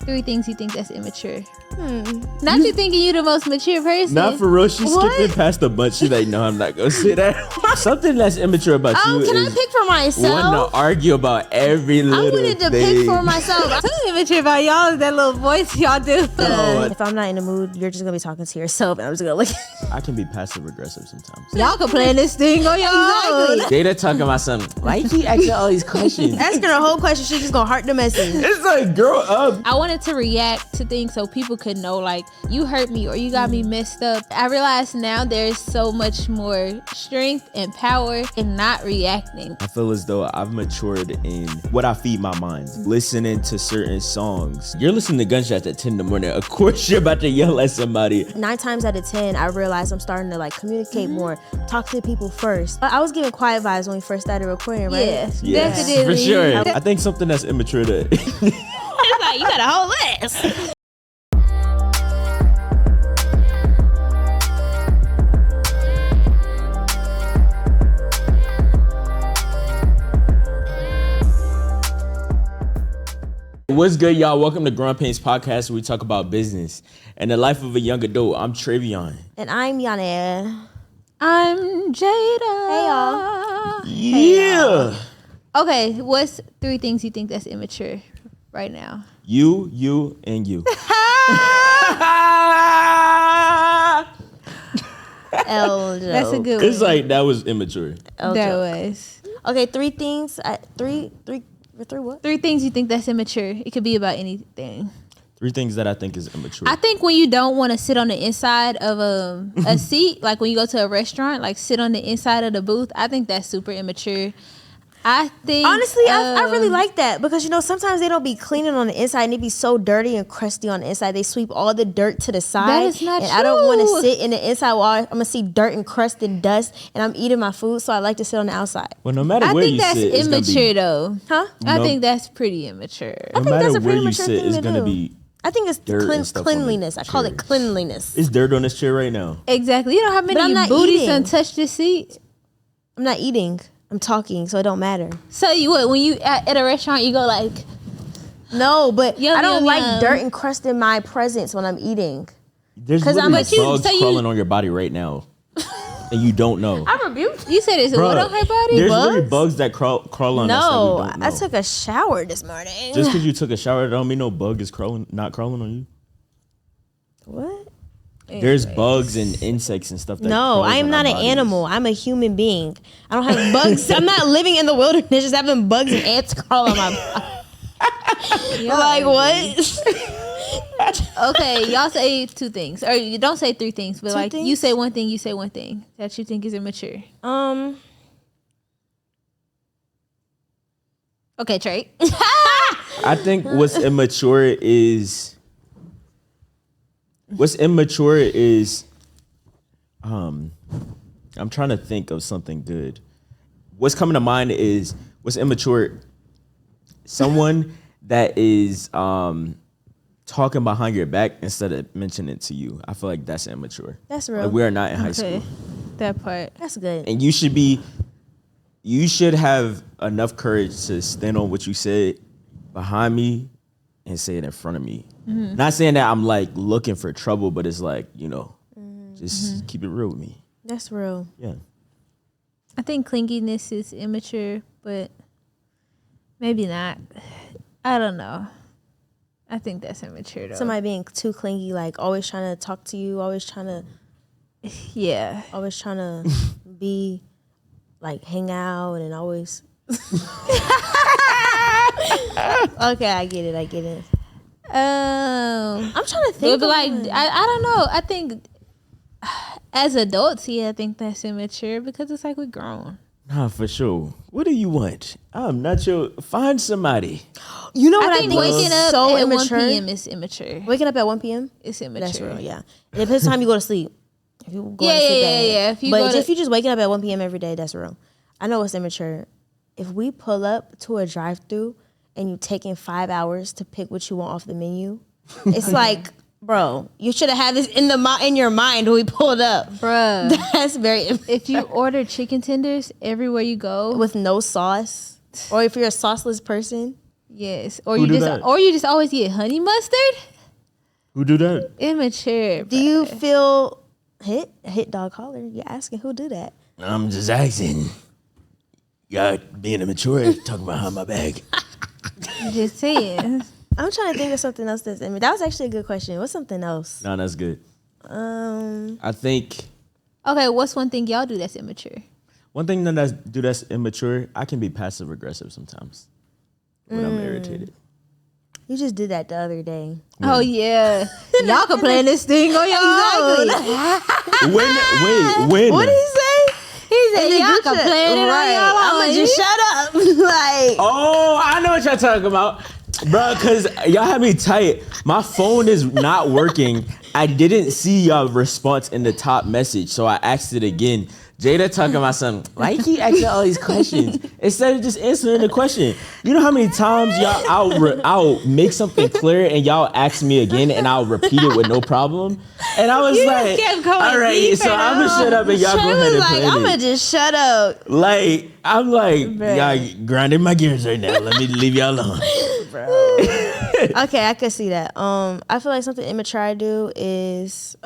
3 things you think that's immature. Not you thinking you the most mature person. Not for real. She's skipping past the bunch. She's like, no, I'm not gonna say that. Something that's immature about you can is I pick for myself? want to argue about every little I wanted to thing. pick for myself. Something immature about y'all is that little voice y'all do. If I'm not in the mood, you're just gonna be talking to yourself, and I'm just gonna look. I can be passive aggressive sometimes. Y'all can plan this thing on your own. Jada talking about something. Why you keep asking all these questions? Asking her a whole question, she's just gonna heart the message. It's like, grow up. I wanted to react to things so people could know, like, you hurt me or you got me messed up. I realize now there's so much more strength and power in not reacting. I feel as though I've matured in what I feed my mind. Listening to certain songs. You're listening to gunshots at 10 in the morning. Of course you're about to yell at somebody. 9 times out of 10, I realized I'm starting to like communicate more, talk to people first. I was giving quiet vibes when we first started recording, right? Yes, For definitely. sure. I think something that's immature to... It's like, you got a whole list. What's good, y'all? Welcome to Painz podcast, where we talk about business and the life of a young adult. I'm Tre'Vion. And I'm Yana. I'm Jada. Hey, y'all. Yeah. Okay, what's 3 things you think that's immature right now? You, and you. Eljo. That's a good one. It's like, that was immature. Eljo. That was. Okay, 3 things. Three what? 3 things you think that's immature. It could be about anything. 3 things that I think is immature. I think when you don't want to sit on the inside of a seat, like when you go to a restaurant, like sit on the inside of the booth, I think that's super immature. I think Honestly, I really like that because, you know, sometimes they don't be cleaning on the inside and they be so dirty and crusty on the inside. They sweep all the dirt to the side. That is not and true. I don't want to sit in the inside while I'm going to see dirt and crust and dust and I'm eating my food, so I like to sit on the outside. Well, no matter I where think you that's sit, it's gonna immature be, though. Huh? I No. think that's pretty immature. no think matter that's a where pretty you mature sit, thing it's to gonna do. be I think it's dirt and stuff on the cleanliness. I call it chairs. cleanliness. It's dirt on this chair right now. Exactly. You know how But I'm many not booties eating. done touched this seat? I'm not eating. I'm talking, so it don't matter. So you would, when you at a restaurant, you go like, No, but Yum, I don't yum, like yum. dirt and crust in my presence when I'm eating. There's 'Cause literally but you- bugs so you- crawling on your body right now, and you don't know. I rebuked. you said it's Bruh, what on her body? There's Bugs? literally bugs that crawl on us that No, we don't know. I took a shower this morning. Just because you took a shower, don't mean no bug is not crawling on you. What? There's bugs and insects and stuff. That No, crawls I am on not our an bodies. animal. I'm a human being. I don't have bugs. I'm not living in the wilderness just having bugs and ants crawl on my body. Like what? Okay, y'all say 2 things, or you don't say 3 things, but 2 like things? you say one thing, you say one thing that you think is immature. Okay, Trey. I think what's immature is I'm trying to think of something good. What's coming to mind is what's immature. Someone that is talking behind your back instead of mentioning it to you. I feel like that's immature. That's real. Like, we are not in high Okay, school, that part. That's good. and you should have enough courage to stand on what you said behind me and say it in front of me. Mm-hmm. Not saying that I'm like looking for trouble, but it's like, you know, just keep it real with me. That's real. Yeah. I think clinginess is immature, but maybe not. I don't know. I think that's immature though. Somebody being too clingy, like always trying to talk to you, always trying to be like hang out and always. Okay, I get it. I'm trying to think. But of like, one. I don't know. I think as adults, I think that's immature because it's like we're grown. Nah, for sure. What do you want? I'm not your. Find somebody. You know what I I think think waking is up so at immature? 1 p.m. is immature. Waking up at 1 p.m. It's immature. That's real, yeah. It depends on time you go to sleep. If you go to sleep Yeah. If you but go if you just waking up at 1 p.m. every day, that's real. I know it's immature. If we pull up to a drive-thru and you taking 5 hours to pick what you want off the menu, it's like, bro, you should have had this in your mind when we pulled up. Bruh. That's very If you order chicken tenders everywhere you go, with no sauce, or if you're a sauceless person, Yes. Or Who do you that? just always get honey mustard? Who do that? Immature. Do you feel hit dog collar? You're asking who do that? I'm just asking. Y'all being immature, talking behind my back. Just saying. I'm trying to think of something else that's immature. That was actually a good question. What's something else? No, that's good. I think Okay, what's one thing y'all do that's immature? one thing that's immature, I can be passive aggressive sometimes when I'm irritated. You just did that the other day. Oh yeah. Y'all can plan this thing on your own. When? What did he say? He said In the y'all group can chat. plan it on your own. I'ma just shut up. Like, Oh, I know what y'all talking about. Bro, cause y'all have me tight. My phone is not working. I didn't see y'all response in the top message, so I asked it again. Jada talking about something. Why you keep asking all these questions instead of just answering the question? You know how many times I'll make something clear and y'all ask me again and I'll repeat it with no problem. And I was like, all right, so I'm gonna shut up and y'all go ahead and play I'm gonna it. just shut up. Like I'm like, Bruh. y'all grinding my gears right now. Let me leave y'all alone. Okay, I could see that. I feel like something immature I do is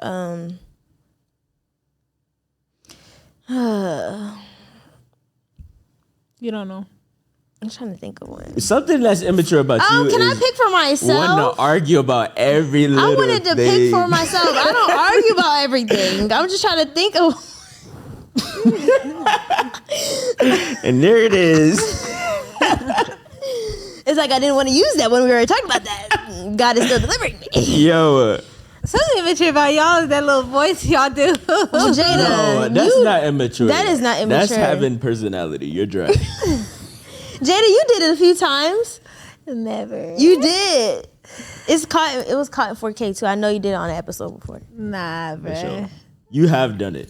You don't know. I'm trying to think of one. Something that's immature about you Can I is pick for myself? wanting to argue about every little I wanted to thing. pick for myself. I don't argue about everything. I'm just trying to think of. And there it is. It's like I didn't want to use that when we were talking about that. God is still delivering me. Yo, Something immature about y'all is that little voice y'all do. Jada, no, that's not immature. That is not That's immature. having personality. You're dry. Jada, you did it a few times. Never. You did. It was caught in 4K too. I know you did it on an episode before. Nah, For sure. bruh. You have done it.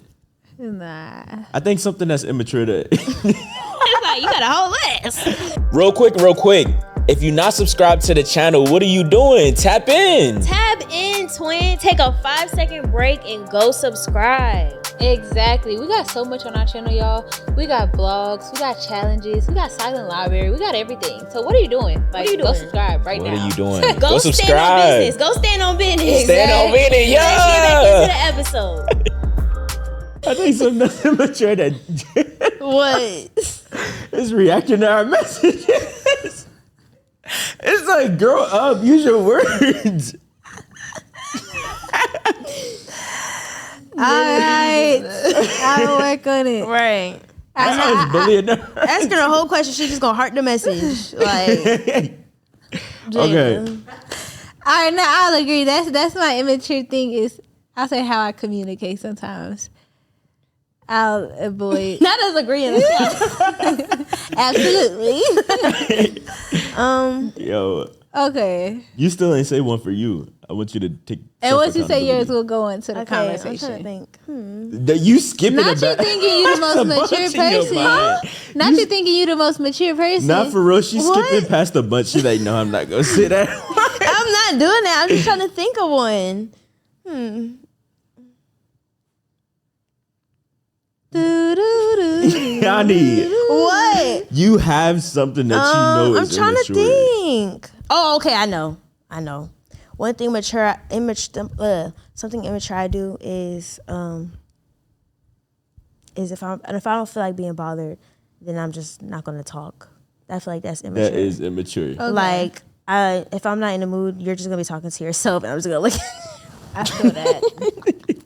Nah. I think something that's immature to It's like you got a whole list. Real quick. If you're not subscribed to the channel, what are you doing? Tap in. Tap in, twin. Take a 5-second break and go subscribe. Exactly. We got so much on our channel, y'all. We got vlogs, we got challenges, we got silent library, we got everything. So what are you doing? Like, go doing? subscribe right now. What are you doing? Go stand on subscribe. business. Go stand on business. Stand on business, Let's get back into yeah. the episode. I think something that's immature that What? is reacting to our messages. It's like, grow up, use your words. Alright. I'll work on it. Right. I was bullying her. Asking her a whole question, she's just gonna heart the message. Like, Okay. Alright, now I'll agree. That's my immature thing is I'll say how I communicate sometimes. I'll avoid not as agreeing. absolutely. Yo, Okay. you still ain't say one for you. I want you to take. And once you say yours, self-accountability. we'll go into the Okay, I'm trying to conversation. think. That you skipping Not you about. thinking you the most That's a mature bunch in your person. mind. Not you thinking you the most mature person. Not for real. She's What? skipping past a bunch. She's like, no, I'm not gonna say that. I'm not doing that. I'm just trying to think of one. Yanni, What? you have something that you know I'm is trying immature. to think. Oh, okay. I know. One thing something immature I do is if I don't feel like being bothered, then I'm just not gonna talk. I feel like that's immature. That is immature. Okay. Like if I'm not in the mood, you're just gonna be talking to yourself, and I'm just gonna look. I feel that.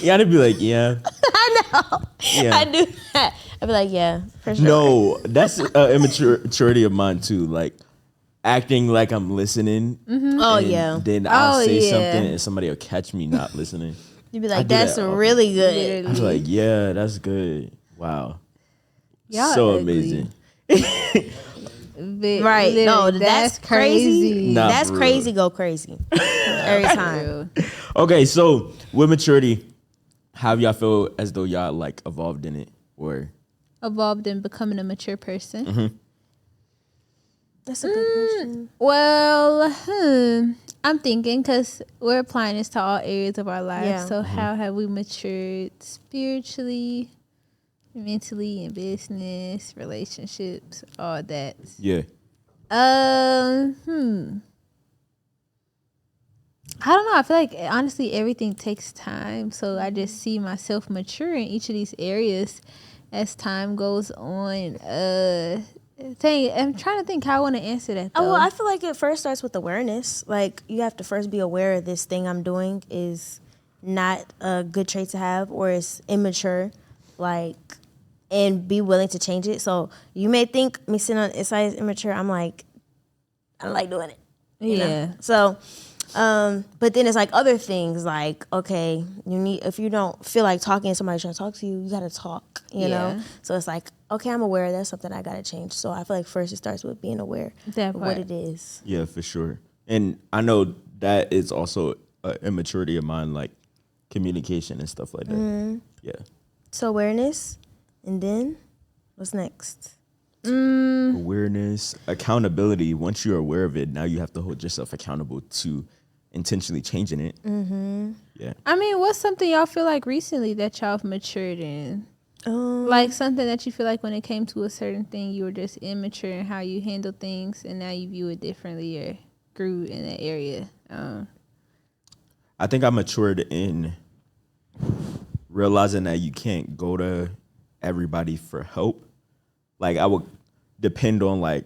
Yanni be like, yeah. I know. Yeah. I do that. I'd be like, yeah, for sure. No, that's immaturity of mine too. Like acting like I'm listening. Oh and yeah. Then I'll Oh, say yeah. something and somebody will catch me not listening. You'd be I like, do that's that often. really good. I was like, yeah, that's good. Wow. Y'all so ugly. amazing. Right. No, Literally, that's crazy. Nah, That's for real. crazy. Go crazy every time. Okay, so with maturity, how y'all feel as though y'all like evolved in it, or Evolved in becoming a mature person. That's a good question. Well, I'm thinking because we're applying this to all areas of our lives. Yeah. So how have we matured spiritually, mentally, in business, relationships, all that? yeah? I don't know. I feel like honestly everything takes time. So I just see myself mature in each of these areas as time goes on. I'm trying to think how I want to answer that though. Oh, well, I feel like it first starts with awareness. Like, you have to first be aware of this thing I'm doing is not a good trait to have, or it's immature, like, and be willing to change it. So you may think me sitting on the inside is immature. I'm like, I don't like doing it. You know? So, but then it's like other things, like, okay, if you don't feel like talking and somebody's trying to talk to you, you gotta talk, you know? So it's like, okay, I'm aware that's something I gotta change. So I feel like first it starts with being aware of what it is. Yeah, for sure. And I know that is also an immaturity of mine, like communication and stuff like that. Mm-hmm. Yeah. So awareness, and then what's next? Awareness, accountability. Once you're aware of it, now you have to hold yourself accountable to intentionally changing it. Mm-hmm. Yeah. I mean, what's something y'all feel like recently that y'all have matured in? Like something that you feel like when it came to a certain thing, you were just immature in how you handle things, and now you view it differently or grew in that area. I think I matured in realizing that you can't go to everybody for help. Like I would depend on like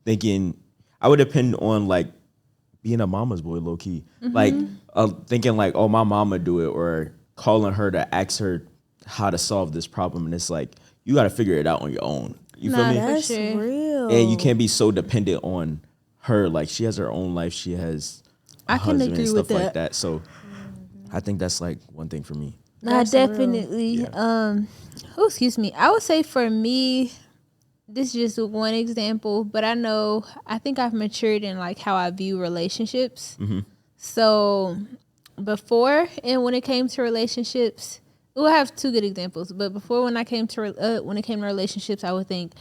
being a mama's boy, low key. Mm-hmm. Like thinking like, oh, my mama do it, or calling her to ask her how to solve this problem, and it's like you got to figure it out on your own. You feel me? That's real. And you can't be so dependent on her. Like she has her own life. She has a husband and stuff like that. So I think that's like one thing for me. Nah, definitely. Yeah. Excuse me. I would say for me, this is just one example, but I think I've matured in like how I view relationships. Mm-hmm. So before, and when it came to relationships, I have two good examples. But before, when it came to relationships, I would think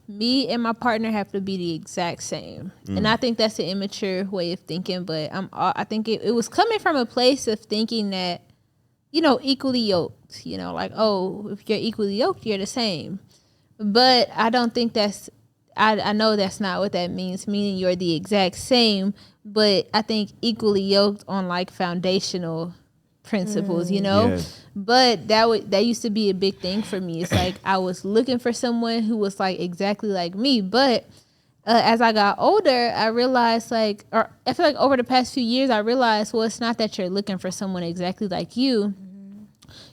me and my partner have to be the exact same, and I think that's an immature way of thinking. But I think it was coming from a place of thinking that, equally yoked. Like, oh, if you're equally yoked, you're the same. But I don't think I know that's not what that means, meaning you're the exact same, but I think equally yoked on like foundational principles, Yeah. But that used to be a big thing for me. It's like I was looking for someone who was like exactly like me, but as I got older, I realized I feel like over the past few years, I realized, well, it's not that you're looking for someone exactly like you. Mm-hmm.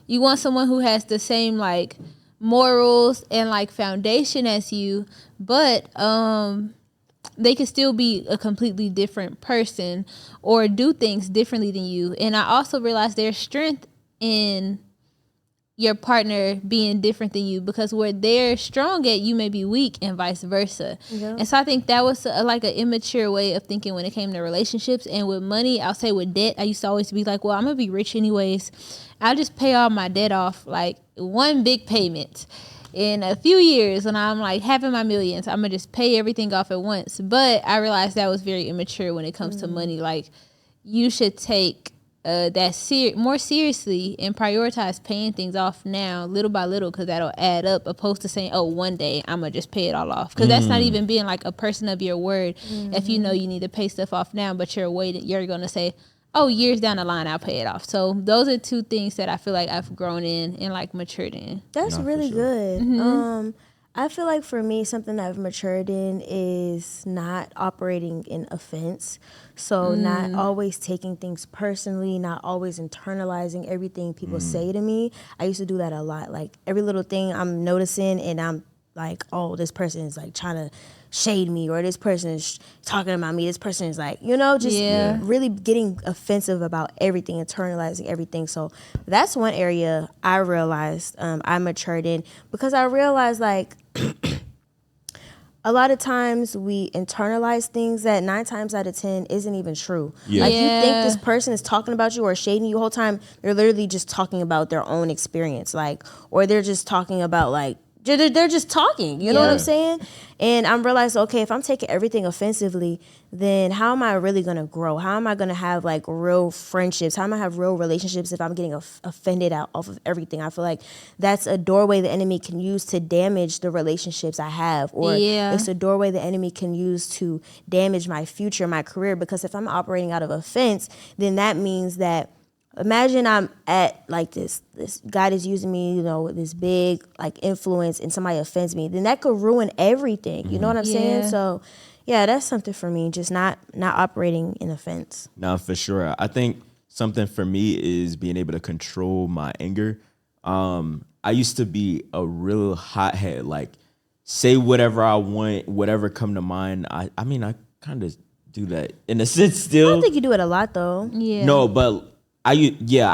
You want someone who has the same like morals and like foundation as you, but they could still be a completely different person or do things differently than you. And I also realized there's strength in your partner being different than you, because where they're strong at, you may be weak, and vice versa. Yeah. And so I think that was like an immature way of thinking when it came to relationships. And with money, I'll say with debt, I used to always be like, well, I'm gonna be rich anyways. I'll just pay all my debt off, like one big payment. In a few years, when I'm like having my millions, I'm gonna just pay everything off at once. But I realized that was very immature when it comes to money. Like, you should take that more seriously and prioritize paying things off now, little by little, because that'll add up, opposed to saying, oh, one day I'm gonna just pay it all off, because that's not even being like a person of your word. If you know you need to pay stuff off now, but you're gonna say, oh, years down the line I'll pay it off. So those are two things that I feel like I've grown in and like matured in. That's really good. Mm-hmm. I feel like for me, something I've matured in is not operating in offense. So not always taking things personally, not always internalizing everything people say to me. I used to do that a lot. Like every little thing I'm noticing, and I'm like, oh, this person is like trying to shade me, or this person is talking about me. This person is like, really getting offensive about everything, internalizing everything. So that's one area I realized I matured in, because I realized like a lot of times we internalize things that 9 times out of 10 isn't even true. Yeah. Like you think this person is talking about you or shading you the whole time, they're literally just talking about their own experience, like, or they're just talking about like They're just talking, you know what Yeah. I'm saying? And I'm realizing, okay, if I'm taking everything offensively, then how am I really gonna grow? How am I gonna have like real friendships? How am I have real relationships if I'm getting offended out off of everything? I feel like that's a doorway the enemy can use to damage the relationships I have, or Yeah. it's a doorway the enemy can use to damage my future, my career. Because if I'm operating out of offense, then that means that, imagine I'm at like this God is using me, you know, this big like influence, and somebody offends me, then that could ruin everything. You know what I'm saying? Yeah. So yeah, that's something for me, just not operating in offense. No, for sure. I think something for me is being able to control my anger. I used to be a real hothead, like say whatever I want, whatever come to mind. I mean, I kind of do that in a sense I still. don't think you do it a lot though. Yeah. No, but I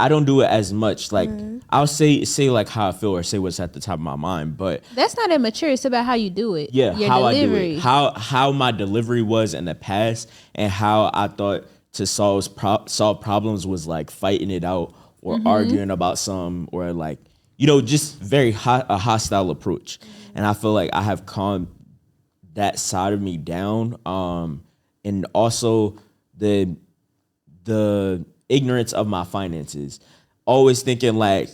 don't do it as much. Like I'll say like how I feel or say what's at the top of my mind, but That's not immature. It's about how you do it. yeah, Your how delivery. I do it, how my delivery was in the past, and how I thought to solve problems was like fighting it out or arguing about some, or like, you know, just very a hostile approach. And I feel like I have calmed that side of me down, and also the ignorance of my finances, always thinking like,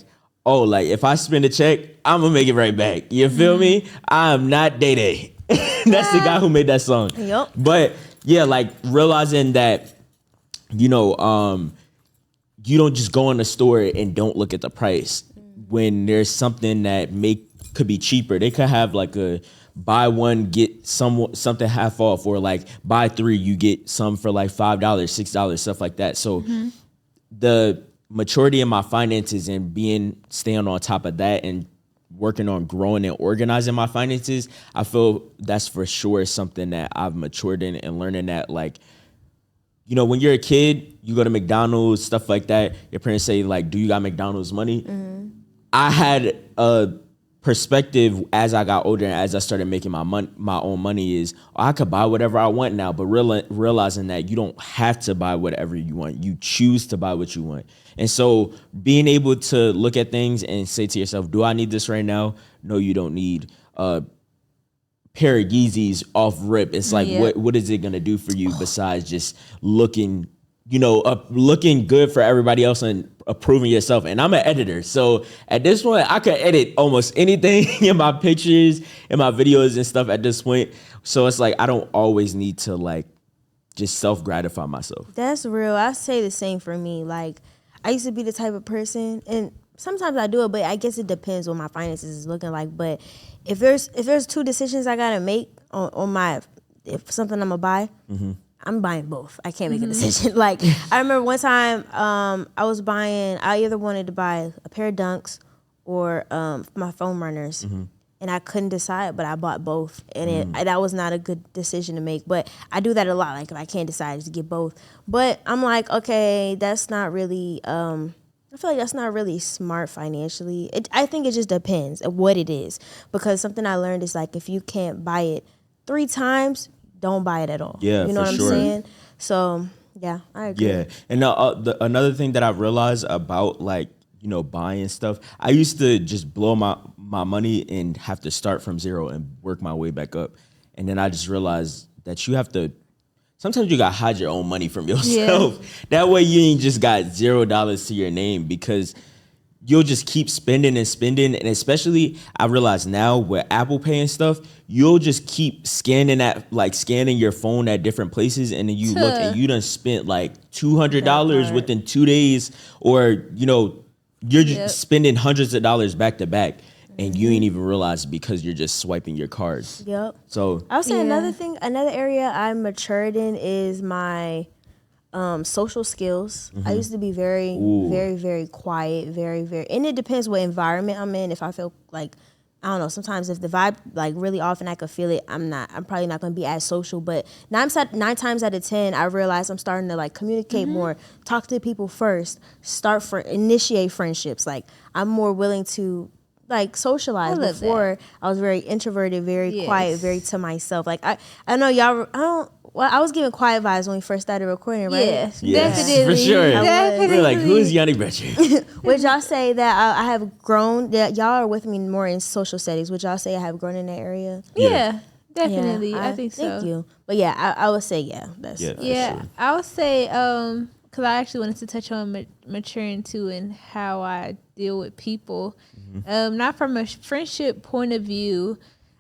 oh, like if I spend a check, I'm gonna make it right back. You feel me? I'm not Day Day. That's the guy who made that song. Yup. But yeah, like realizing that, you know, you don't just go in the store and don't look at the price when there's something that could be cheaper. They could have like a buy one get something half off, or like buy three you get some for like $5, $6, stuff like that. So the maturity in my finances and staying on top of that and working on growing and organizing my finances, I feel that's for sure something that I've matured in, and learning that, like, you know, when you're a kid, you go to McDonald's, stuff like that. Your parents say like, do you got McDonald's money? I had a perspective as I got older and as I started making my own money is, I could buy whatever I want now, but realizing that you don't have to buy whatever you want. You choose to buy what you want. And so being able to look at things and say to yourself, do I need this right now? No, you don't need a pair of Yeezys off rip. It's like, what is it going to do for you besides just looking, you know, looking good for everybody else and approving yourself? And I'm an editor, so at this point I could edit almost anything in my pictures and my videos and stuff at this point. So it's like I don't always need to like just self-gratify myself. That's real. I say the same for me. Like, I used to be the type of person, and sometimes I do it, but I guess it depends what my finances is looking like. But if there's two decisions I gotta make on if something I'm gonna buy, I'm buying both. I can't make a decision. Like, I remember one time I either wanted to buy a pair of Dunks or my foam runners. And I couldn't decide, but I bought both. And that was not a good decision to make. But I do that a lot. Like, if I can't decide, just get both. But I'm like, okay, that's not really, I feel like that's not really smart financially. I think it just depends on what it is. Because something I learned is, like, if you can't buy it 3 times, don't buy it at all. Yeah, you know for what sure. I'm saying? So, yeah, I agree. Yeah, and another thing that I realized about, like, you know, buying stuff, I used to just blow my money and have to start from zero and work my way back up. And then I just realized that you have to, sometimes you gotta hide your own money from yourself. Yeah. That way you ain't just got $0 to your name, because you'll just keep spending and spending. And especially I realize now with Apple Pay and stuff, you'll just keep scanning your phone at different places, and then you look and you done spent like $200 within 2 days, or, you know, you're just spending hundreds of dollars back to back, and you ain't even realize it because you're just swiping your cards. Yep. So I would say another area I matured in is my social skills. I used to be very, very, very quiet, very, very, and it depends what environment I'm in. If I feel like, I don't know, sometimes if the vibe like really off and I could feel it, I'm probably not gonna be as social. But 9 times out of 10, I realize I'm starting to like communicate more, talk to people first, initiate friendships. Like, I'm more willing to like socialize. I love Before I was very introverted, very Yes. quiet, very to myself. Like I know y'all. I was giving quiet vibes when we first started recording, right? Yes, Yes, definitely. for sure. Definitely. We're like, who is Yanni Bretcher? Would y'all say that I have grown? That y'all are with me more in social settings. Would y'all say I have grown in that area? Yeah, definitely. Yeah, I think so. Thank you. But yeah, I would say yeah. That's Yeah. For Yeah, sure. I would say because I actually wanted to touch on maturing too and how I deal with people, not from a friendship point of view,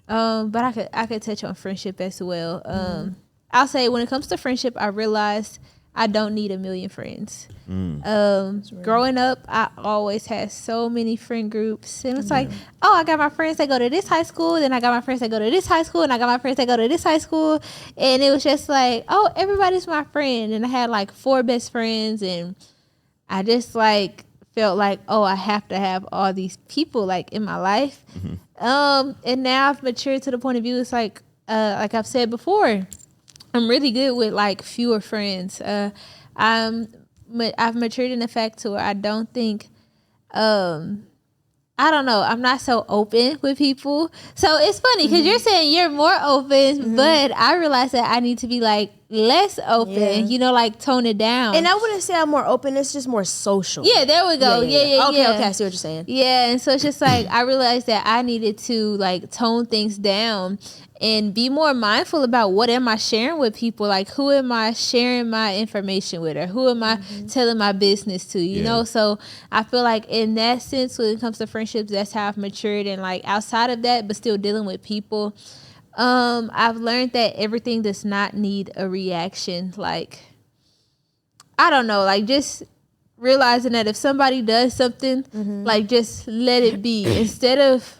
but I could touch on friendship as well. I'll say when it comes to friendship, I realized I don't need a million friends. Growing up, I always had so many friend groups, and it's like, oh, I got my friends that go to this high school, then I got my friends that go to this high school, and I got my friends that go to this high school, and it was just like, oh, everybody's my friend, and I had like 4 best friends, and I just like felt like, oh, I have to have all these people like in my life, and now I've matured to the point of view. It's like I've said before, I'm really good with like fewer friends. I've matured in the fact to where I don't think, I don't know, I'm not so open with people. So it's funny because you're saying you're more open, but I realize that I need to be like less open, like tone it down. And I wouldn't say I'm more open. It's just more social. Yeah, there we go. Yeah. Okay, I see what you're saying. Yeah, and so it's just like I realized that I needed to like tone things down and be more mindful about what am I sharing with people. Like, who am I sharing my information with, or who am I telling my business to, you know? So I feel like in that sense, when it comes to friendships, that's how I've matured. And like outside of that, but still dealing with people, I've learned that everything does not need a reaction. Like, I don't know, like just realizing that if somebody does something, like just let it be instead of,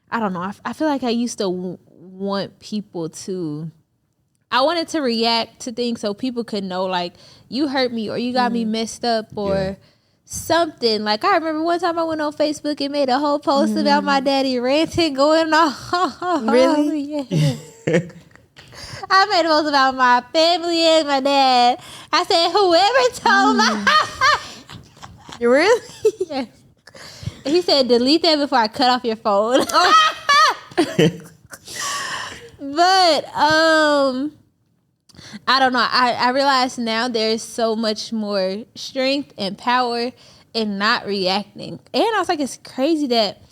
I don't know. I feel like I used to want people to, I wanted to react to things so people could know, like, you hurt me or you got me messed up or something. Like, I remember one time I went on Facebook and made a whole post about my daddy ranting, going on. Really? Yeah. I made a post about my family and my dad. I said, whoever told my... You really? Yeah. He said, delete that before I cut off your phone. But I don't know. I realize now there's so much more strength and power in not reacting. And I was like, it's crazy that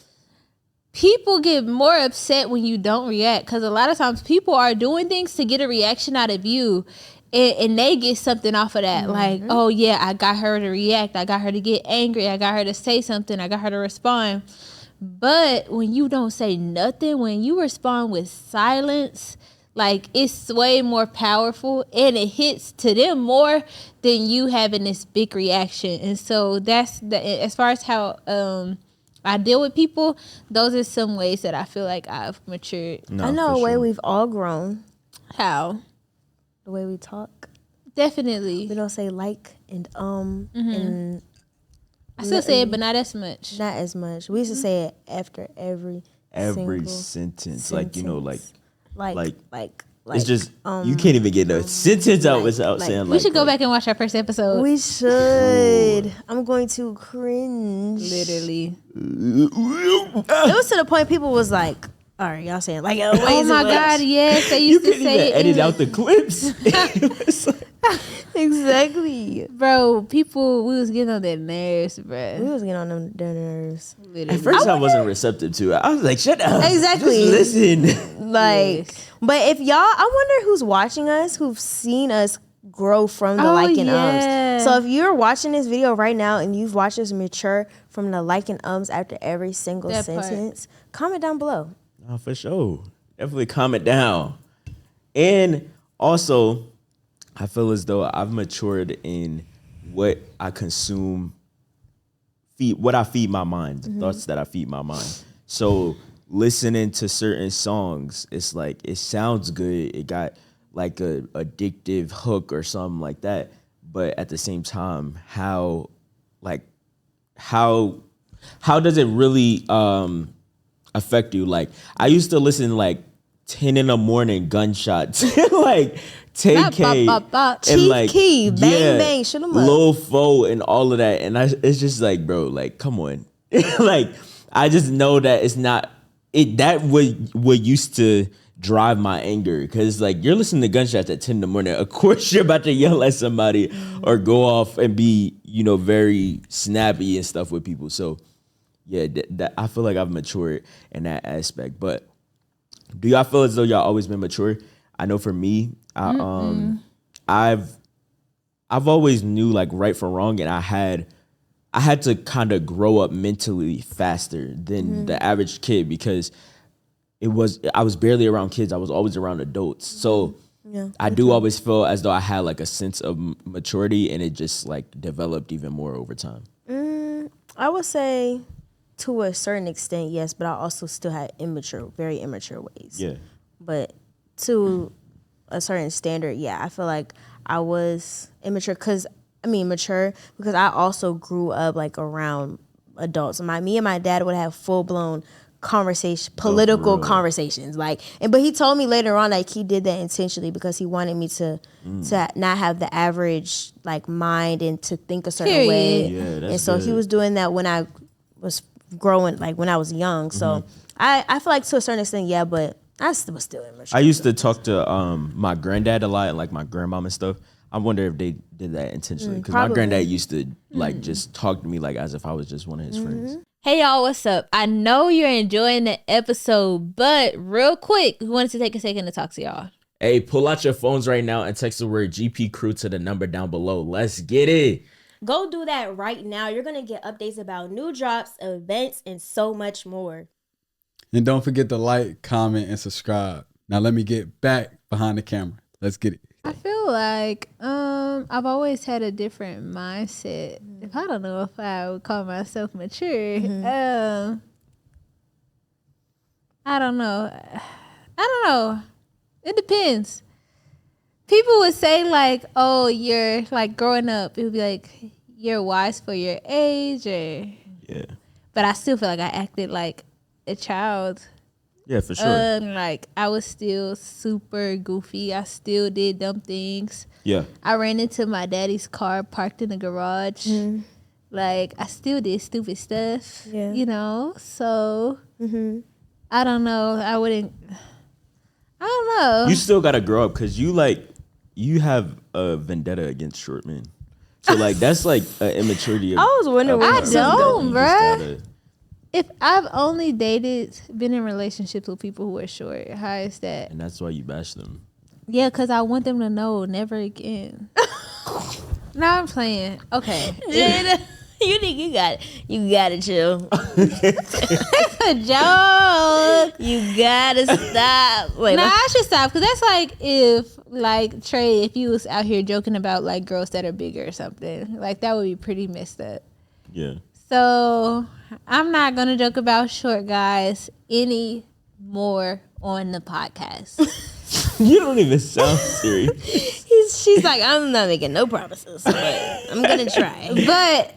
people get more upset when you don't react, because a lot of times people are doing things to get a reaction out of you, and they get something off of that. Like, oh yeah, I got her to react, I got her to get angry, I got her to say something, I got her to respond. But when you don't say nothing, when you respond with silence, like, it's way more powerful and it hits to them more than you having this big reaction. And so that's as far as how I deal with people, those are some ways that I feel like I've matured. No, I know for a way sure. we've all grown. How? The way we talk. Definitely. We don't say like and and I still say it, but not as much. not as much. We used to say it after every single sentence. Like, you know, like like it's just you can't even get a sentence out without like- saying like. We should go back and watch our first episode. we should. I'm going to cringe. Literally. It was to the point people was like, all right, y'all saying like, Oh my God, yes. They You used to couldn't say even it. edit out the clips. It's like- exactly. Bro, people, we was getting on their nerves, We bro. was getting on their nerves. Literally. At first, I wasn't receptive to it. I was like, "Shut up!" Exactly. Just listen. Like, Yes. but if y'all, I wonder who's watching us, who've seen us grow from the Oh, like and yeah. ums. So if you're watching this video right now and you've watched us mature from the like and ums after every single That part. sentence, comment down below. Oh, for sure. Definitely comment down. And also, I feel as though I've matured in what I consume, what I feed my mind, the thoughts that I feed my mind. So listening to certain songs, it's like, it sounds good. It got like a addictive hook or something like that. But at the same time, how does it really affect you? Like, I used to listen like 10 in the morning gunshots, like Bop, 10K bop, bop, bop. and Chief like Keef, bang, bang, shoot 'em up. Lil Fo and all of that, and it's just like, bro, like, come on. Like, I just know that it's not it. That what used to drive my anger, because like you're listening to gunshots at 10 in the morning. Of course, you're about to yell at somebody or go off and be very snappy and stuff with people. So yeah, that I feel like I've matured in that aspect. But do y'all feel as though y'all always been mature? I know for me, I've always knew like right from wrong, and I had to kind of grow up mentally faster than the average kid, because I was barely around kids. I was always around adults. So I do always feel as though I had like a sense of maturity, and it just like developed even more over time. I would say to a certain extent, yes, but I also still had very immature ways. Yeah. But to a certain standard, yeah, I feel like I was mature because I also grew up like around adults. Me and my dad would have full blown political conversations. But he told me later on like he did that intentionally because he wanted me to not have the average like mind and to think a certain way. Yeah, that's and so good. he was doing that when I was growing, like when I was young. So I feel like to a certain extent, yeah, but I was still immature. I used to talk to my granddad a lot, and like my grandmom and stuff. I wonder if they did that intentionally, because my granddad used to like just talk to me like as if I was just one of his friends. Hey y'all, what's up? I know you're enjoying the episode, but real quick, we wanted to take a second to talk to y'all. Hey, pull out your phones right now and text the word GPCREW to the number down below. Let's get it. Go do that right now. You're going to get updates about new drops, events, and so much more. And don't forget to like, comment, and subscribe. Now let me get back behind the camera. Let's get it. I feel like I've always had a different mindset. If I don't know if I would call myself mature. I don't know. It depends. People would say like, "Oh, you're like growing up." It would be like you're wise for your age, or But I still feel like I acted like a child. Yeah, for sure. Like I was still super goofy. I still did dumb things. Yeah. I ran into my daddy's car parked in the garage. Like I still did stupid stuff. Yeah. So I don't know. I don't know. You still gotta grow up, because you have a vendetta against short men. So like that's like an immaturity. I was wondering. I don't, bruh. If I've only been in relationships with people who are short, how is that? And that's why you bash them. Yeah, because I want them to know never again. No, I'm playing. Okay. Jada, you think you gotta chill. It's a joke. You gotta stop. Wait, no, I should stop, because that's like if like Trey, if you was out here joking about like girls that are bigger or something, like that would be pretty messed up. Yeah. So I'm not gonna joke about short guys any more on the podcast. You don't even sound serious. She's like, I'm not making no promises, but I'm gonna try. But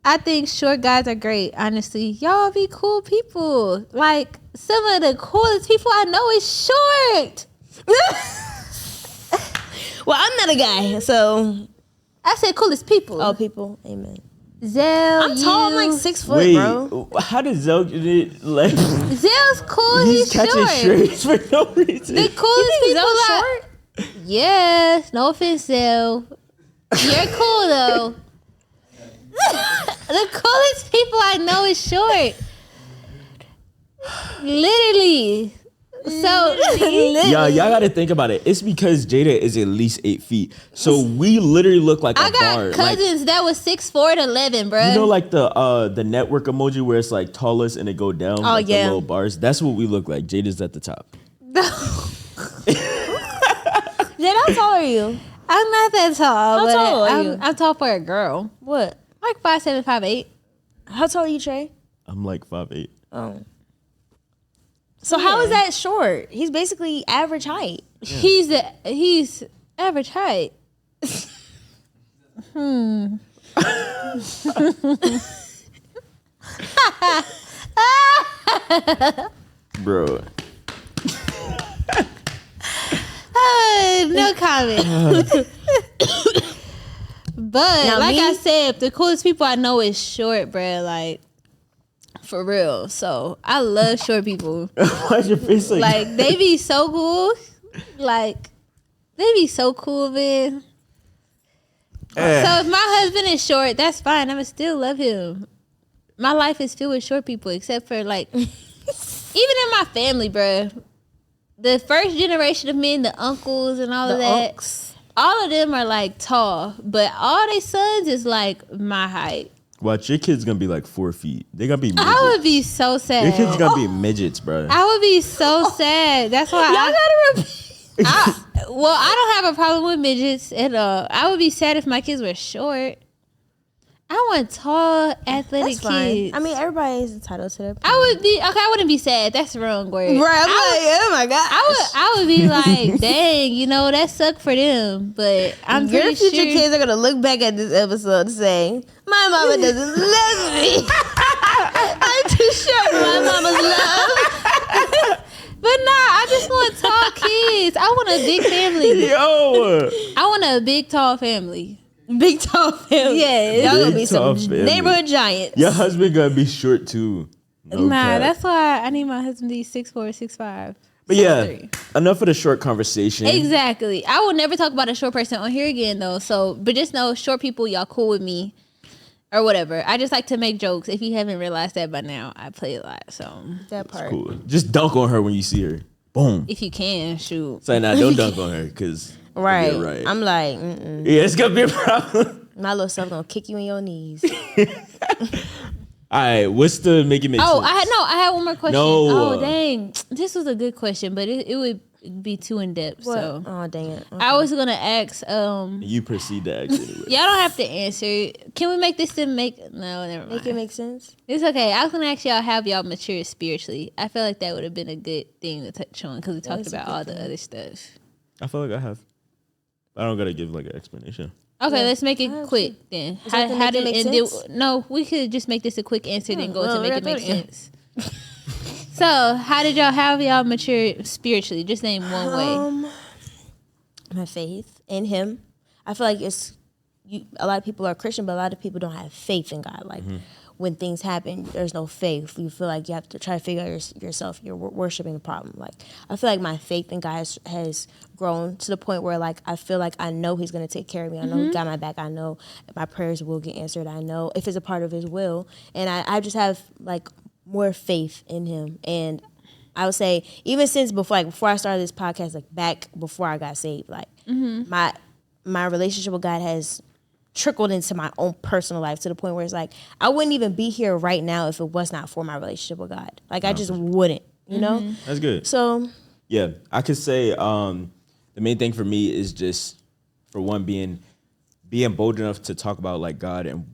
I think short guys are great, honestly. Y'all be cool people. Like some of the coolest people I know is short. Well, I'm not a guy, so I said coolest people. all people, amen. Zell, I'm tall, I'm like 6 foot, Wait, bro. how did Zell get it? Like, Zell's cool. he's He's catching short. strays for no reason. The coolest people Zell's are short. Yes, no offense, Zell. You're cool though. The coolest people I know is short. Literally. So Y'all gotta think about it. It's because Jada is at least 8 feet. So we literally look like I a got bar. cousins that was 6'4" to 11, bro. You know, like the network emoji where it's like tallest and it go down. Oh, like yeah. the little bars. That's what we look like. Jada's at the top. Jada, how tall are you? I'm not that tall. How but tall are you? I'm tall for a girl. What? Like 5'7", 5'8". How tall are you, Trey? I'm like 5'8". Oh. So how is that short? He's basically average height. Yeah. He's average height. Bro. No comment. But Now like me- I said, the coolest people I know is short, bro. Like for real. So I love short people. Why's your face Like they be so cool. Like they be so cool, man. So if my husband is short, that's fine. I'ma still love him. My life is filled with short people, except for like, even in my family, bruh. The first generation of men, the uncles and all of that, all of them are like tall, but all their sons is like my height. Watch, your kid's gonna be like 4 feet. They're gonna be midgets. I would be so sad. Your kid's gonna be midgets, bro. I would be so sad. That's why Y'all gotta repeat. well, I don't have a problem with midgets at all. I would be sad if my kids were short. I want tall, athletic kids. I mean, everybody is entitled to their. I would be okay. I wouldn't be sad. That's the wrong word. Right? Oh my god. I would be like, dang, you know, that sucked for them. But I'm Your pretty future sure kids are gonna look back at this episode saying, "My mama doesn't love me. I'm too short for my mama's love." But nah, I just want tall kids. I want a big family. Yo, I want a big, tall family. Big tall family. Yeah, Y'all gonna be Big, some tall family. neighborhood giants. your husband gonna be short too. No Nah, cap. that's why I need my husband to be 6'4", 6'5". But yeah, enough of the short conversation. Exactly. I will never talk about a short person on here again, though. So, but just know, short people, y'all cool with me, or whatever. I just like to make jokes. If you haven't realized that by now, I play a lot. So, That part. Cool. Just dunk on her when you see her. Boom. if you can, shoot. Say, nah, don't dunk on her, because Right. right. I'm like, mm-mm. Yeah, it's gonna be a problem. My little self gonna kick you in your knees. All right, what's the make it make Oh, sense? I had one more question. No. Oh, dang. This was a good question, but it would be too in depth. What? So, Oh dang it. I was gonna ask. You proceed to ask anyway. Y'all don't have to answer. Can we make this to make? No, never mind. Make it make sense. It's okay. I was gonna ask y'all, have y'all matured spiritually? I feel like that would have been a good thing to touch on because we talked That's a about good all the thing. other stuff. I feel like I have. I don't gotta give like an explanation. Okay, Yeah. let's make it quick then. Is that to make it make sense? No, we could just make this a quick answer, then go well, to make we're it make doing it. sense. So, how did y'all have y'all matured spiritually? Just name one way. My faith in Him. I feel like a lot of people are Christian, but a lot of people don't have faith in God. Like when things happen, there's no faith. You feel like you have to try to figure out yourself. You're worshiping the problem. Like I feel like my faith in God has grown to the point where like I feel like I know He's gonna take care of me. I know He got my back. I know my prayers will get answered. I know if it's a part of His will, and I just have like more faith in Him. And I would say even since before I started this podcast, like back before I got saved, like my relationship with God has trickled into my own personal life to the point where it's like I wouldn't even be here right now if it was not for my relationship with God. Like I just wouldn't, you know? That's good. So Yeah, I could say the main thing for me is just, for one, being bold enough to talk about like God and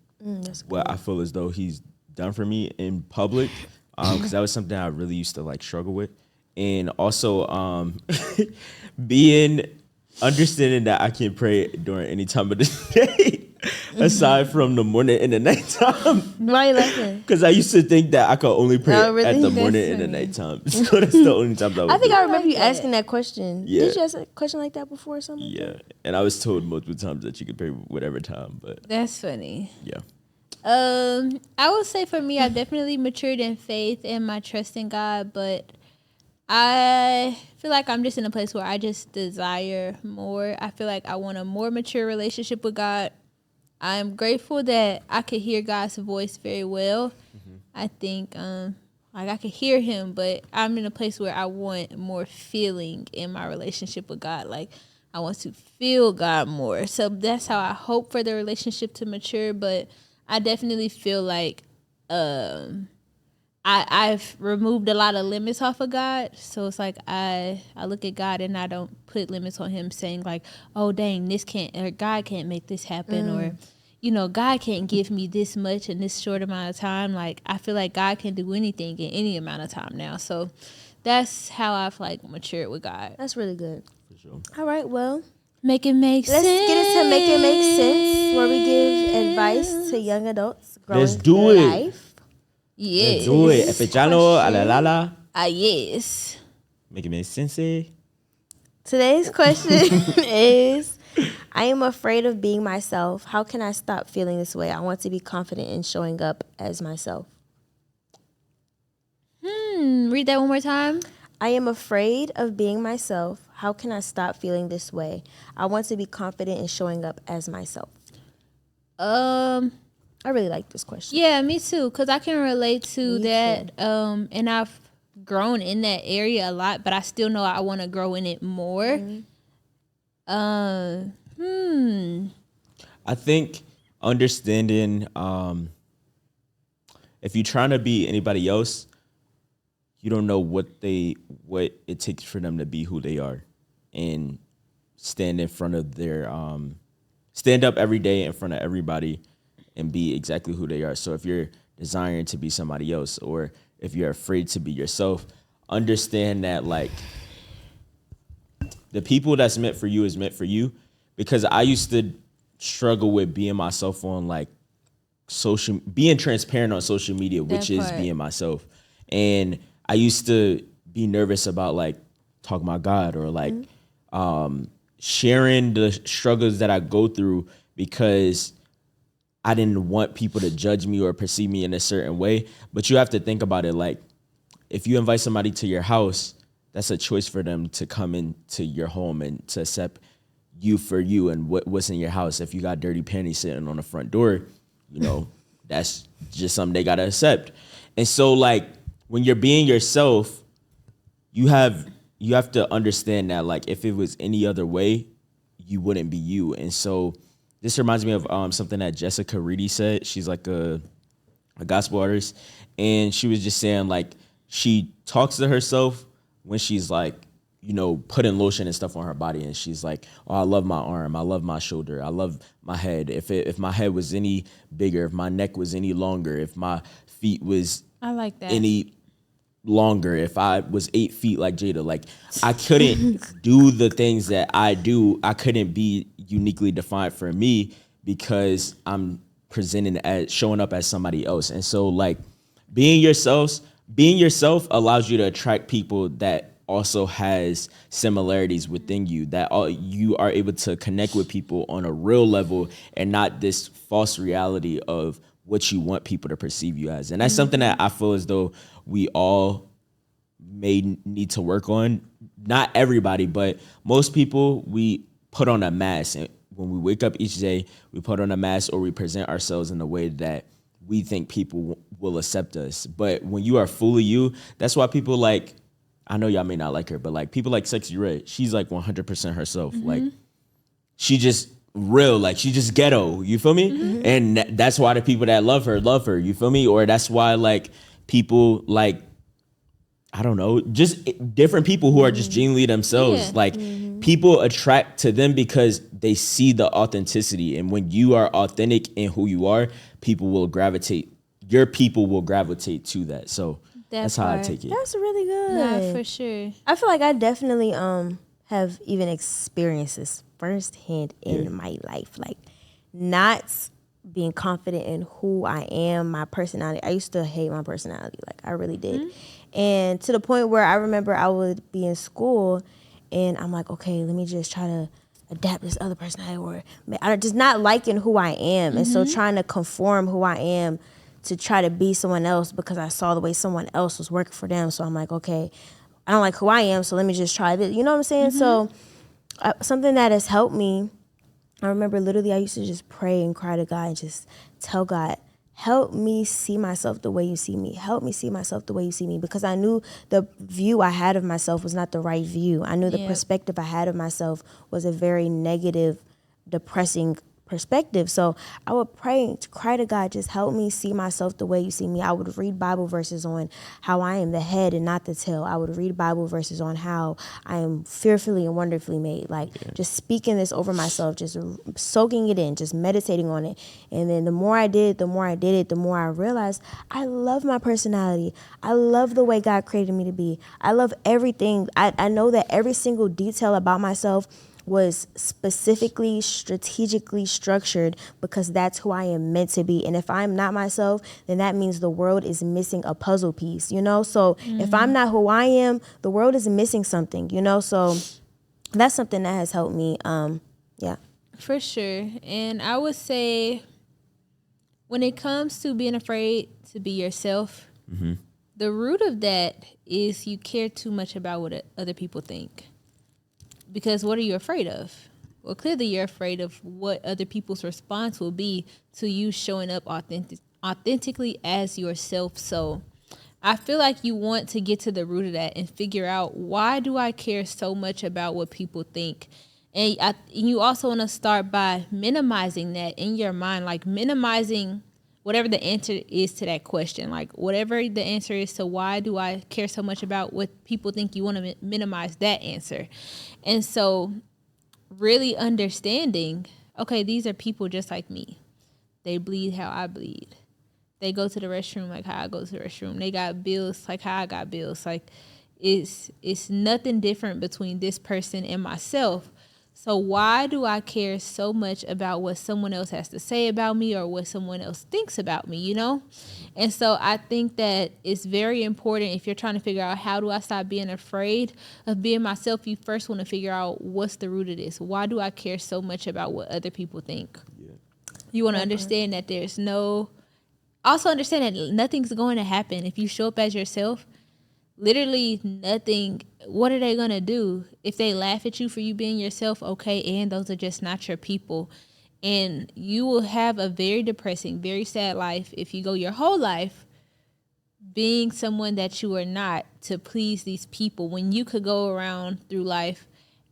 what I feel as though He's done for me in public, because that was something I really used to like struggle with, and also understanding that I can pray during any time of the day, aside from the morning and the nighttime. why are you laughing? Because I used to think that I could only pray Oh, really? at the That's morning and the nighttime. So that's the only times I would I think do I it. remember you like that. asking that question. Yeah. Did you ask a question like that before or something? Yeah, and I was told multiple times that you could pray whatever time, but That's funny. yeah. I would say for me, I definitely matured in faith and my trust in God, but I feel like I'm just in a place where I just desire more. I feel like I want a more mature relationship with God. I'm grateful that I could hear God's voice very well. I think like I could hear Him, but I'm in a place where I want more feeling in my relationship with God. Like I want to feel God more. So that's how I hope for the relationship to mature. But I definitely feel like I've removed a lot of limits off of God. So it's like I look at God and I don't put limits on Him, saying like, oh dang, this can't, or God can't make this happen, or you know, God can't give me this much in this short amount of time. Like I feel like God can do anything in any amount of time now. So that's how I've like matured with God. That's really good. For sure. All right, well, Make it make let's sense. get into Make It Make Sense, where we give advice to young adults growing Let's do through it. life. Yes. Do it. Epechano, alalala. Yes. Make it make sense. Eh? Today's question is, I am afraid of being myself. How can I stop feeling this way? I want to be confident in showing up as myself. Read that one more time. I am afraid of being myself. How can I stop feeling this way? I want to be confident in showing up as myself. I really like this question. Yeah, me too, because I can relate to Me that. And I've grown in that area a lot, but I still know I want to grow in it more. I think understanding if you're trying to be anybody else, you don't know what it takes for them to be who they are, and stand in front of their stand up every day in front of everybody and be exactly who they are. So if you're desiring to be somebody else, or if you're afraid to be yourself, understand that like the people that's meant for you is meant for you. Because I used to struggle with being myself on like being transparent on social media, which is being myself. And I used to be nervous about like talking about God, or like sharing the struggles that I go through, because I didn't want people to judge me or perceive me in a certain way. But you have to think about it, like if you invite somebody to your house, that's a choice for them to come into your home and to accept you for you and what's in your house. If you got dirty panties sitting on the front door, you know, that's just something they gotta accept. And so like when you're being yourself, you have to understand that like if it was any other way, you wouldn't be you. And so this reminds me of something that Jessica Reedy said. She's like a gospel artist, and she was just saying like she talks to herself when she's like, you know, putting lotion and stuff on her body, and she's like, oh, I love my arm, I love my shoulder, I love my head. If my head was any bigger, if my neck was any longer, if my feet was I like that. any longer, if I was 8 feet like Jada, like I couldn't do the things that I do. I couldn't be uniquely defined for me because I'm showing up as somebody else. And so like being yourself allows you to attract people that also has similarities within you, that you are able to connect with people on a real level and not this false reality of what you want people to perceive you as. And that's something that I feel as though we all may need to work on. Not everybody, but most people, we put on a mask. And when we wake up each day, we put on a mask, or we present ourselves in a way that we think people will accept us. But when you are fully you, that's why people like, I know y'all may not like her, but like people like Sexy Red, she's like 100% herself. Like she just real, like she just ghetto, you feel me? And that's why the people that love her, you feel me? Or that's why like people like, I don't know, just different people who are just genuinely themselves. Yeah. Like people attract to them because they see the authenticity. And when you are authentic in who you are, your people will gravitate to that. So that's how I take it. That's really good. Nah, for sure. I feel like I definitely have even experienced this firsthand in my life. Like not being confident in who I am, my personality. I used to hate my personality. Like I really did. And to the point where I remember I would be in school and I'm like, okay, let me just try to adapt this other personality, or I'm just not liking who I am. And so trying to conform who I am to try to be someone else because I saw the way someone else was working for them. So I'm like, okay, I don't like who I am, so let me just try this. You know what I'm saying? So something that has helped me, I remember literally I used to just pray and cry to God and just tell God, help me see myself the way you see me. Help me see myself the way you see me. Because I knew the view I had of myself was not the right view. I knew the perspective I had of myself was a very negative, depressing perspective. So I would pray and cry to God, just help me see myself the way you see me. I would read Bible verses on how I am the head and not the tail. I would read Bible verses on how I am fearfully and wonderfully made. Like just speaking this over myself, just soaking it in, just meditating on it. And then the more I did it, the more I realized I love my personality. I love the way God created me to be. I love everything. I know that every single detail about myself was specifically, strategically structured because that's who I am meant to be. And if I'm not myself, then that means the world is missing a puzzle piece, you know? So if I'm not who I am, the world is missing something, you know? So that's something that has helped me. Yeah. For sure. And I would say when it comes to being afraid to be yourself, the root of that is you care too much about what other people think. Because what are you afraid of? Well, clearly you're afraid of what other people's response will be to you showing up authentically as yourself. So I feel like you want to get to the root of that and figure out, why do I care so much about what people think? And you also want to start by minimizing that in your mind, like minimizing whatever the answer is to that question. Like whatever the answer is to why do I care so much about what people think, you want to minimize that answer. And so really understanding, okay, these are people just like me. They bleed how I bleed. They go to the restroom like how I go to the restroom. They got bills like how I got bills. Like it's nothing different between this person and myself. So why do I care so much about what someone else has to say about me or what someone else thinks about me, you know? And so I think that it's very important, if you're trying to figure out how do I stop being afraid of being myself, you first want to figure out what's the root of this. Why do I care so much about what other people think? Yeah. You want to understand that also understand that nothing's going to happen if you show up as yourself. Literally nothing. What are they going to do? If they laugh at you for you being yourself, okay, and those are just not your people. And you will have a very depressing, very sad life if you go your whole life being someone that you are not to please these people, when you could go around through life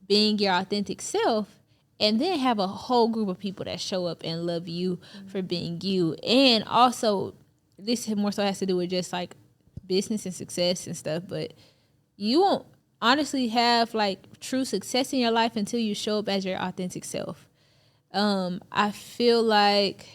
being your authentic self and then have a whole group of people that show up and love you for being you. And also, this more so has to do with just like business and success and stuff, but you won't honestly have like true success in your life until you show up as your authentic self. I feel like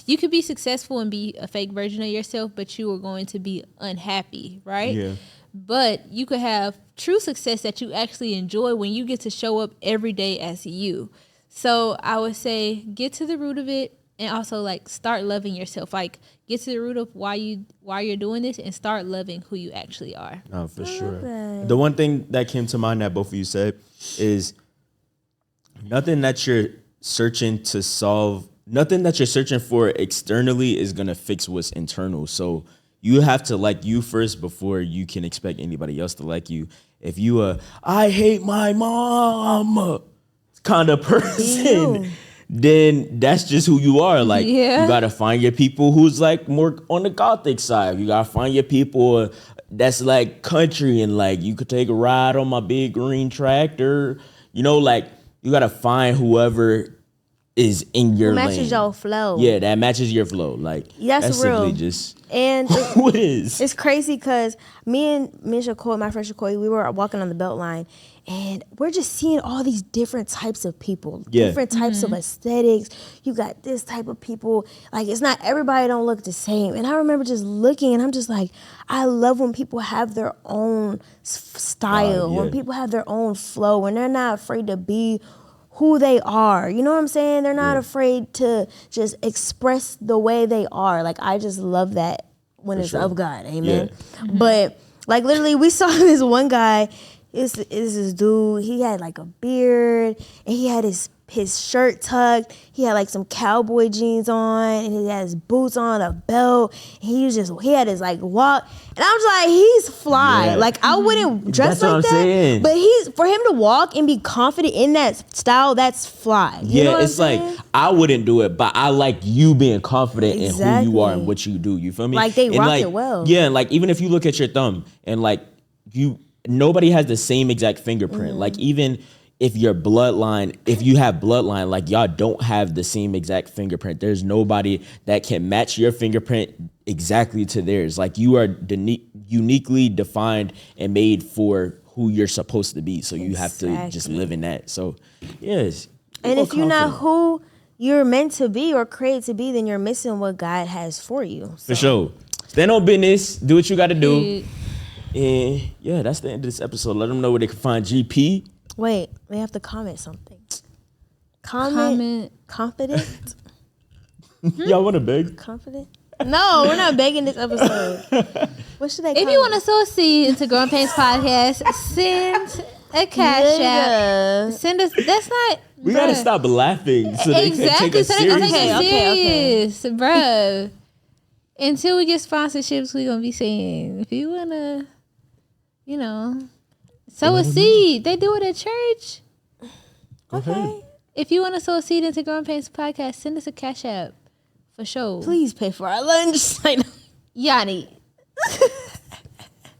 you could be successful and be a fake version of yourself, but you are going to be unhappy, right? Yeah. But you could have true success that you actually enjoy when you get to show up every day as you. So I would say get to the root of it, and also like start loving yourself. Like get to the root of why you're doing this and start loving who you actually are. Oh, for sure. The one thing that came to mind that both of you said is nothing that you're searching to solve, nothing that you're searching for externally is going to fix what's internal. So you have to like you first before you can expect anybody else to like you. If you I hate my mom kind of person, then that's just who you are. Like you gotta find your people who's like more on the gothic side. You gotta find your people that's like country and like you could take a ride on my big green tractor. You know, like you gotta find whoever is in your lane. Matches your flow. Yeah, that matches your flow. Like that's real. Simply just and who it is. It's crazy because me and Shakoy, my friend Shakoy, we were walking on the belt line, and we're just seeing all these different types of people, different types of aesthetics. You got this type of people. Like it's not everybody don't look the same. And I remember just looking, and I'm just like, I love when people have their own style, when people have their own flow, when they're not afraid to be who they are. You know what I'm saying? They're not afraid to just express the way they are. Like, I just love that when it's of God. Amen. Yeah. But, like, literally, we saw this one guy. Is this dude. He had, like, a beard, and he had his shirt tucked. He had, like, some cowboy jeans on, and he had his boots on, a belt. He had his, like, walk. And I was like, he's fly. Yeah. Like, I wouldn't dress that's like what that. I'm saying. But for him to walk and be confident in that style, that's fly. You know what it's I'm saying? like, I wouldn't do it, but I like you being confident in who you are and what you do. You feel me? Like, they rock it well. Yeah, and, like, even if you look at your thumb, and, like, nobody has the same exact fingerprint. Like, even if you have bloodline, like y'all don't have the same exact fingerprint. There's nobody that can match your fingerprint exactly to theirs. Like you are uniquely defined and made for who you're supposed to be. So you have to just live in that. So yes. And if you're not who you're meant to be or created to be, then you're missing what God has for you. So. For sure. Stand on business. Do what you got to do. And yeah, that's the end of this episode. Let them know where they can find GP. Wait, they have to comment something. Comment. Confident? Y'all want to beg? Confident? No, we're not begging this episode. What should they comment? If you want to sow a seed into Growing Painz podcast, send a cash app. Send us. That's not. We got to stop laughing so they can take us serious. Okay, bruh. until we get sponsorships, we're gonna be saying if you wanna, sow a seed. They do it at church. Okay. If you want to sow a seed into Growing Painz podcast, send us a Cash App for sure. Please pay for our lunch. Yanni.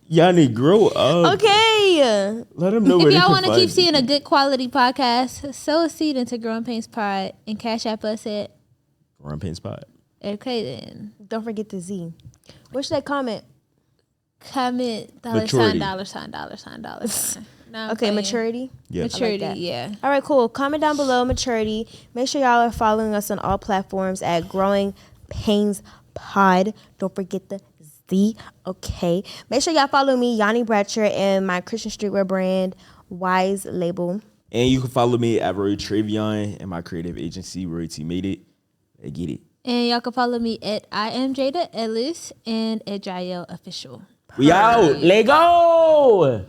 Yanni, grow up. Okay. Let them know where If they y'all can want to find keep you. seeing a good quality podcast, sow a seed into Growing Painz Pod and Cash App us at. Run Pain Spot. Okay then. Don't forget the Z. What should they comment? Comment Maturity. $$. No, I'm Okay, playing. maturity. Yeah. Maturity, that. yeah. All right, cool. Comment down below maturity. Make sure y'all are following us on all platforms at Growing Painz Pod. Don't forget the Z. Okay. Make sure y'all follow me, Yanni Bratcher, and my Christian streetwear brand, Wise Label. And you can follow me at Tre'Vion and my creative agency, Royalty Made It. I get it. And y'all can follow me at I am Jada Ellis and at Jael Official. We out. Let go.